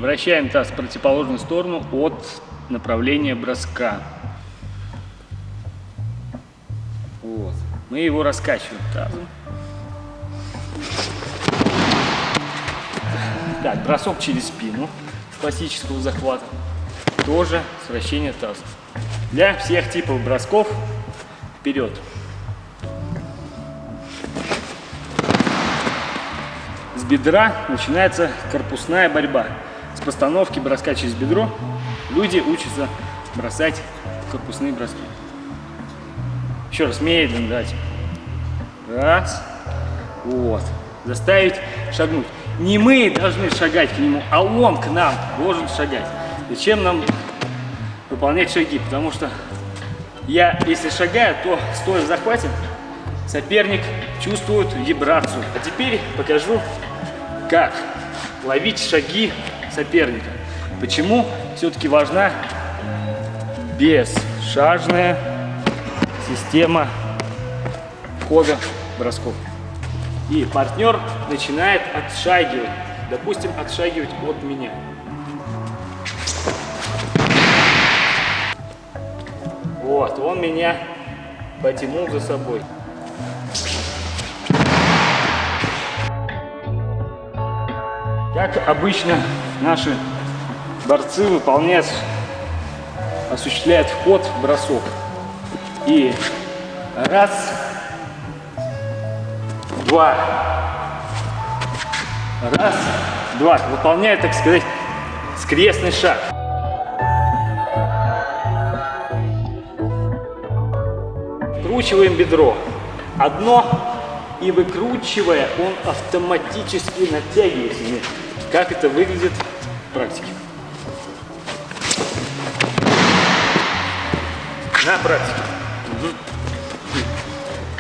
вращаем таз в противоположную сторону от направления броска. Вот. Мы его раскачиваем тазом. Так, бросок через спину классического захвата. Тоже с вращением таза. Для всех типов бросков вперед. С бедра начинается корпусная борьба. С постановки броска через бедро люди учатся бросать корпусные броски. Еще раз, медленно дать. Раз. Вот. Заставить шагнуть. Не мы должны шагать к нему, а он к нам должен шагать. Зачем нам выполнять шаги? Потому что я, если шагаю, то стоя в захвате, соперник чувствует вибрацию. А теперь покажу, как ловить шаги соперника. Почему все-таки важна бесшажная система входа бросков. И партнер начинает отшагивать, допустим, отшагивать от меня. Вот, он меня потянул за собой. Как обычно наши борцы осуществляют вход в бросок. И раз, два, раз, два. Выполняет, так сказать, скрестный шаг. Вкручиваем бедро. Одно, и выкручивая, он автоматически натягивается. Как это выглядит в практике? На практике.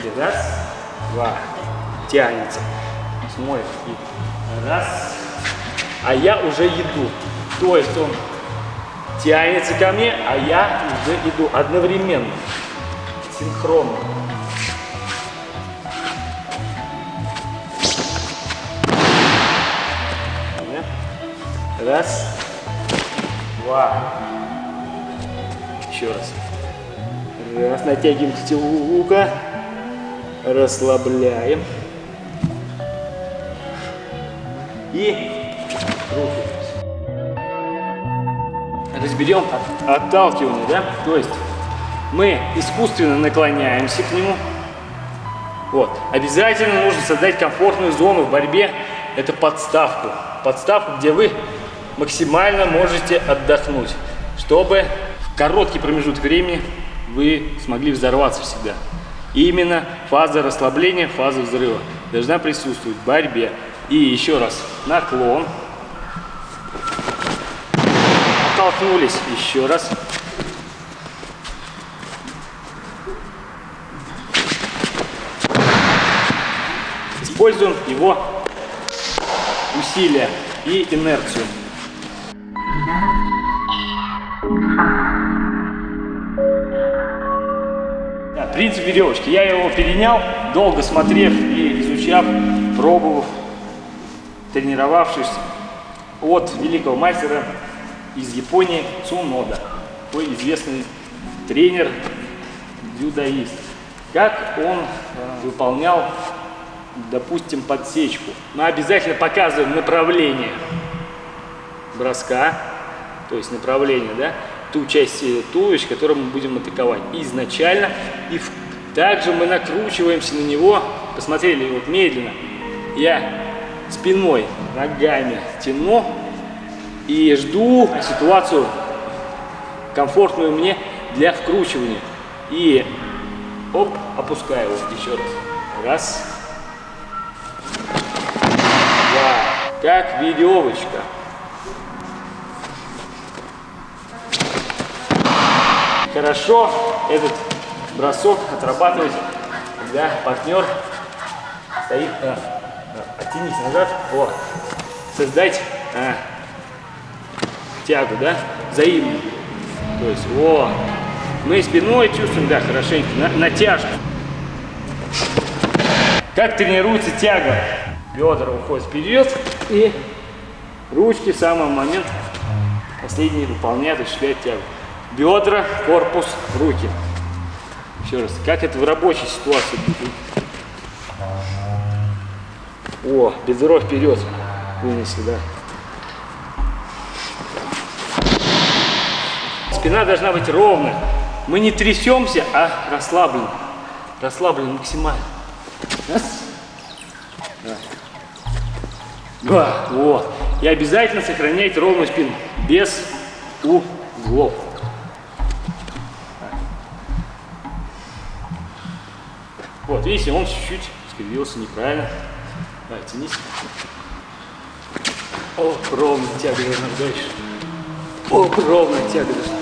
И раз, два. Тянется. Смотрит. И раз. А я уже иду. То есть он тянется ко мне, а я уже иду одновременно. Синхронно. Раз, два. Еще раз. Раз, натягиваем тетиву, расслабляем. И крутимся. Разберем отталкивание, да? То есть мы искусственно наклоняемся к нему. Вот. Обязательно нужно создать комфортную зону в борьбе. Это подставку. Подставку, где вы максимально можете отдохнуть, чтобы в короткий промежуток времени вы смогли взорваться всегда. И именно фаза расслабления, фаза взрыва должна присутствовать в борьбе. И еще раз, наклон. Оттолкнулись, еще раз. Используем его усилия и инерцию. Да, принцип веревочки. Я его перенял, долго смотрев и изучав, пробовав, тренировавшись от великого мастера из Японии Цунода, такой известный тренер, дзюдоист. Как он выполнял, допустим, подсечку. Мы обязательно показываем направление броска, то есть направление, да, ту часть туловища, которую мы будем атаковать изначально. И также мы накручиваемся на него. Посмотрели, вот медленно. Я спиной, ногами тяну и жду ситуацию комфортную мне для вкручивания. И оп, опускаю вот еще раз. Раз. Два. Как веревочка. Хорошо этот бросок отрабатывать, когда партнер стоит, оттянись назад, вот, создать тягу, да, взаимную. То есть, вот, мы спиной чувствуем, да, хорошенько, натяжку. Как тренируется тяга? Бедра уходят вперед и Ручки в самый момент последний выполняют, осуществляют тягу. Бедра, корпус, руки. Еще раз, как это в рабочей ситуации будет? О, бедро вперед вынесли, да. Спина должна быть ровная. Мы не трясемся, а расслаблен. Расслаблен максимально. Раз. Два. Вот. И обязательно сохраняйте ровную спину. Без углов. Вот, видите, он чуть-чуть скривился неправильно. Давай, тянись. О, ровная тяга должна быть дальше. О, ровная тяга должна быть.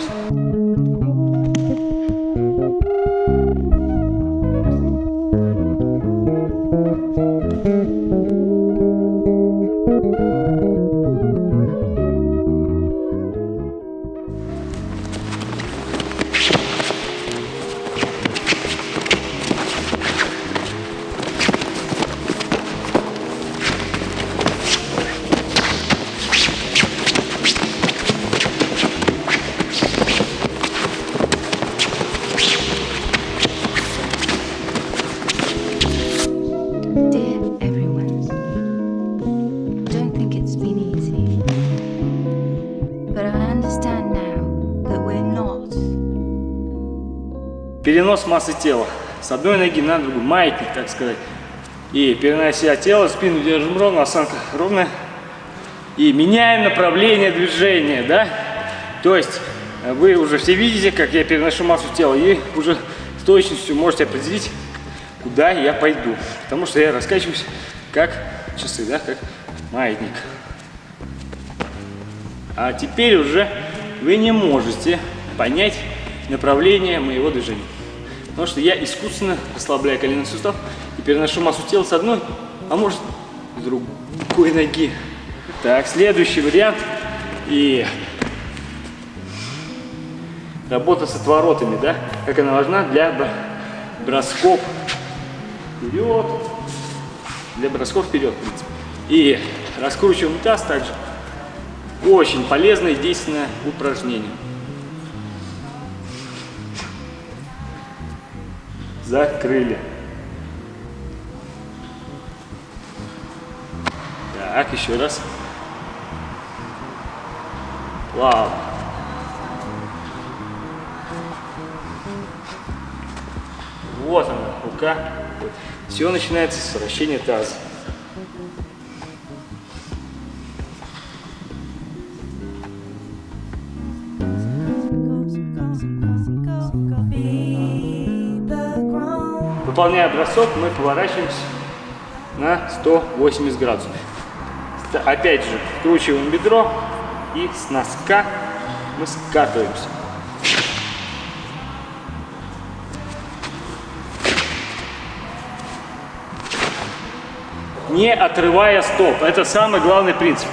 Перенос массы тела с одной ноги на другую, маятник, так сказать. И перенося тело, спину держим ровно, осанка ровная. И меняем направление движения, да? То есть вы уже все видите, как я переношу массу тела, и уже с точностью можете определить, куда я пойду. Потому что я раскачиваюсь как часы, да, как маятник. А теперь уже вы не можете понять направление моего движения. Потому что я искусственно расслабляю коленный сустав и переношу массу тела с одной, а может с другой ноги. Так, следующий вариант. И работа с отворотами, да, как она важна для бросков вперед. Для бросков вперед, в принципе. И раскручиваем таз также. Очень полезное и действенное упражнение. Закрыли. Так, еще раз. Плавно. Вот она, рука. Все начинается с вращения таза. Выполняя бросок, мы поворачиваемся на 180 градусов. Опять же, вкручиваем бедро и с носка мы скатываемся. Не отрывая стоп. Это самый главный принцип.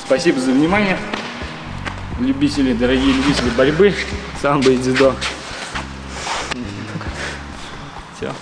Спасибо за внимание, любители, дорогие любители борьбы, самбо и дзюдо. Все.